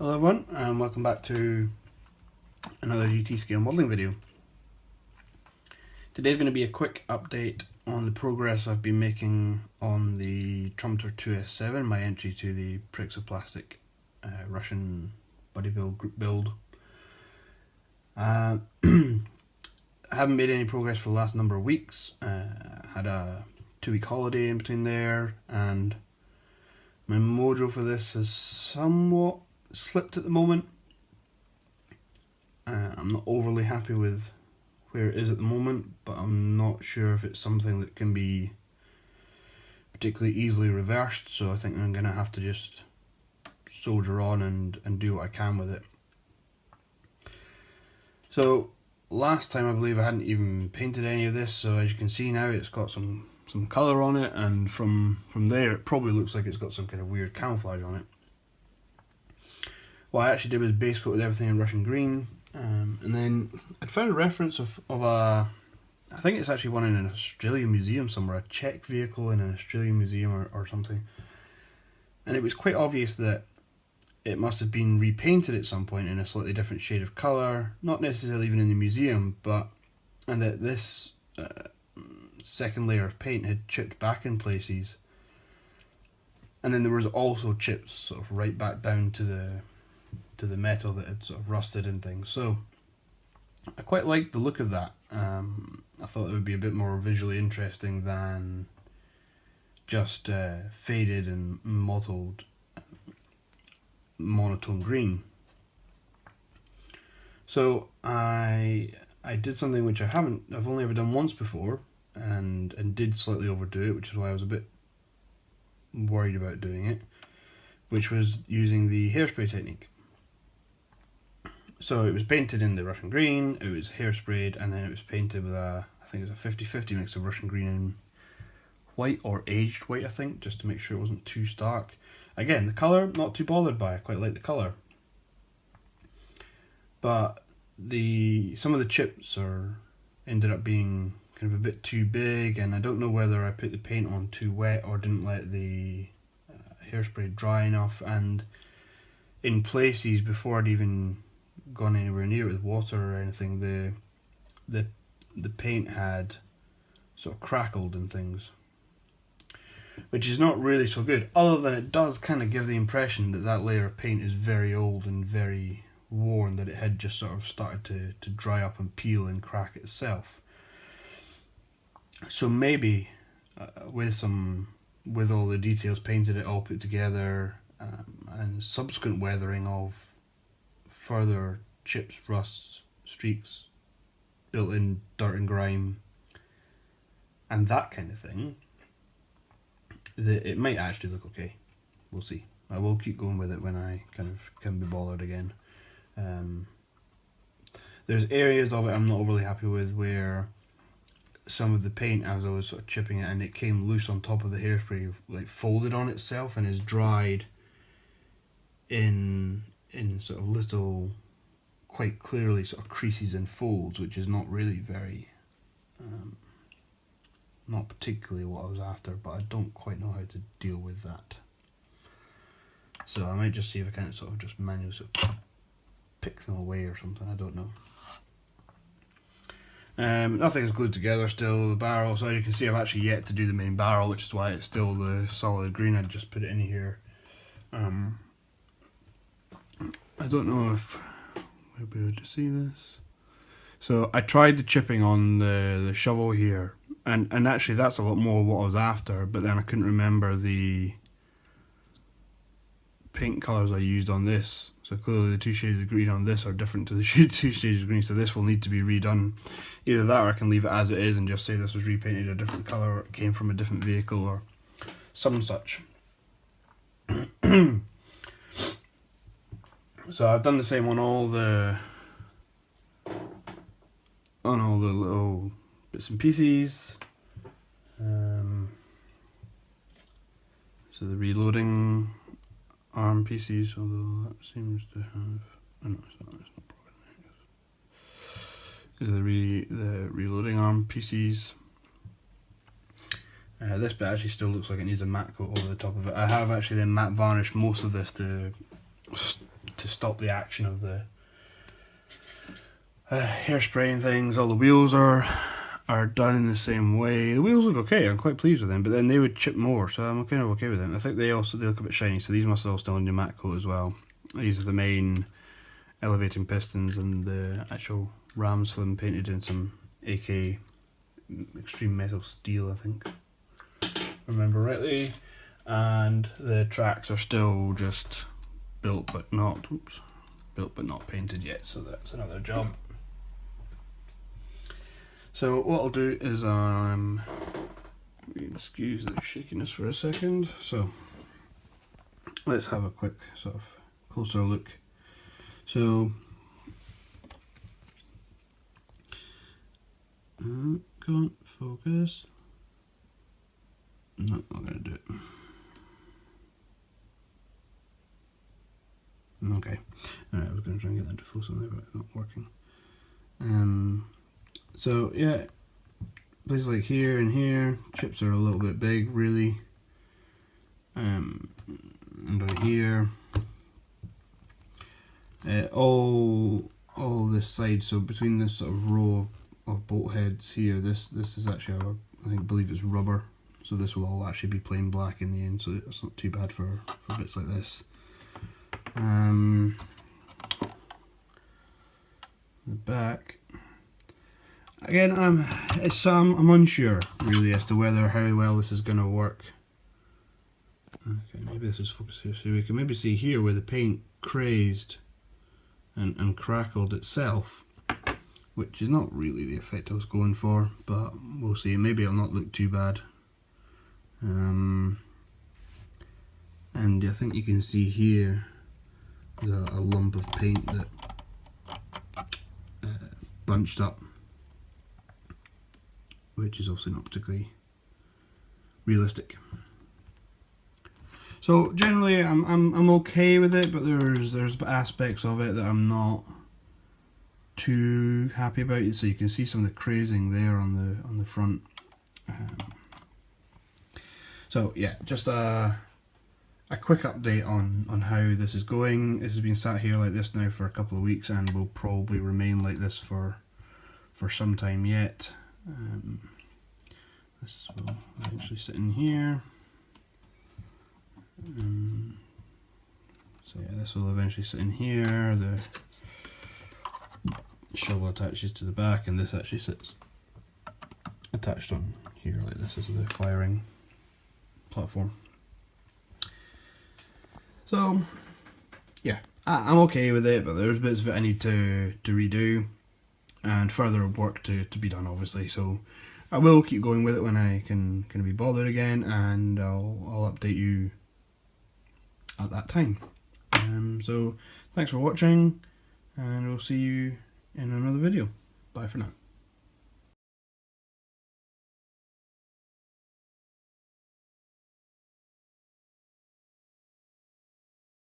Hello everyone, and welcome back to another GT scale modelling video. Today's going to be a quick update on the progress I've been making on the Trumpeter 2S7, my entry to the Pixoplastic Russian bodybuild group build. I haven't made any progress for the last number of weeks. Had a 2-week holiday in between there, and my mojo for this is somewhat slipped at the moment. I'm not overly happy with where it is at the moment, but I'm not sure if it's something that can be particularly easily reversed, so I think I'm going to have to just soldier on and do what I can with it. So last time I believe I hadn't even painted any of this, so as you can see now it's got some colour on it, and from there it probably looks like it's got some kind of weird camouflage on it. What I actually did was base coat with everything in Russian green, and then I'd found a reference of a, I think it's actually one in an Australian museum somewhere, a Czech vehicle in an Australian museum or something, and it was quite obvious that it must have been repainted at some point in a slightly different shade of colour, not necessarily even in the museum, and that this second layer of paint had chipped back in places, and then there was also chips sort of right back down to the metal that had sort of rusted and things. So I quite liked the look of that. I thought it would be a bit more visually interesting than just faded and mottled monotone green. So I did something which I've only ever done once before, and did slightly overdo it, which is why I was a bit worried about doing it, which was using the hairspray technique. So it was painted in the Russian green, it was hairsprayed, and then it was painted with I think it was a 50-50 mix of Russian green and white, or aged white I think, just to make sure it wasn't too stark. Again, the colour, not too bothered by, I quite like the colour. But some of the chips ended up being kind of a bit too big, and I don't know whether I put the paint on too wet or didn't let the hairspray dry enough, and in places before I'd even gone anywhere near it with water or anything, the paint had sort of crackled and things, which is not really so good, other than it does kind of give the impression that that layer of paint is very old and very worn, that it had just sort of started to dry up and peel and crack itself. So maybe with all the details painted, it all put together, and subsequent weathering of further chips, rusts, streaks, built-in dirt and grime, and that kind of thing, that it might actually look okay. We'll see. I will keep going with it when I kind of can be bothered again. There's areas of it I'm not overly happy with, where some of the paint, as I was sort of chipping it, and it came loose on top of the hairspray, like folded on itself and is dried in sort of little, quite clearly sort of creases and folds, which is not really very, not particularly what I was after, but I don't quite know how to deal with that. So I might just see if I can sort of just manually sort of pick them away or something, I don't know. Nothing's glued together still, the barrel, so as you can see I've actually yet to do the main barrel, which is why it's still the solid green. I just put it in here. I don't know if we'll be able to see this. So I tried the chipping on the shovel here, and actually that's a lot more what I was after, but then I couldn't remember the paint colours I used on this. So clearly the 2 shades of green on this are different to the 2 shades of green, so this will need to be redone. Either that, or I can leave it as it is and just say this was repainted a different colour, or it came from a different vehicle, or some such. So I've done the same on all the little bits and pieces. So the reloading arm pieces, although that seems to have, oh no, it's not broken. The reloading arm pieces. This bit actually still looks like it needs a matte coat over the top of it. I have actually then matte varnished most of this to to stop the action of the hairspray and things. All the wheels are done in the same way. The wheels look okay, I'm quite pleased with them, but then they would chip more, so I'm kind of okay with them. I think they look a bit shiny, so these must all still in the matte coat as well. These are the main elevating pistons, and the actual ram slim painted in some AK extreme metal steel, I think, remember rightly. And the tracks are still just built but not painted yet, so that's another job. So what I'll do is excuse the shakiness for a second. So let's have a quick sort of closer look. So come on, focus. No, I'm not gonna do it. Okay, alright, I was going to try and get that to full something, but it's not working. So yeah, places like here and here, chips are a little bit big, really. And on here, all this side. So between this sort of row of bolt heads here, this is actually I believe it's rubber. So this will all actually be plain black in the end. So it's not too bad for bits like this. The back. Again, I'm unsure really as to how well this is going to work. Okay, maybe this is focused here, so we can maybe see here where the paint crazed and crackled itself, which is not really the effect I was going for, but we'll see. Maybe it'll not look too bad. And I think you can see here there's a lump of paint that bunched up, which is also not particularly realistic. So generally I'm okay with it, but there's aspects of it that I'm not too happy about. So you can see some of the crazing there on the front. So yeah, just a quick update on how this is going. This has been sat here like this now for a couple of weeks and will probably remain like this for some time yet. This will eventually sit in here. So yeah, this will eventually sit in here. The shovel attaches to the back, and this actually sits attached on here like this. This is the firing platform. So yeah, I'm okay with it, but there's bits of it I need to redo and further work to be done, obviously. So I will keep going with it when I can be bothered again, and I'll update you at that time. So thanks for watching, and we'll see you in another video. Bye for now.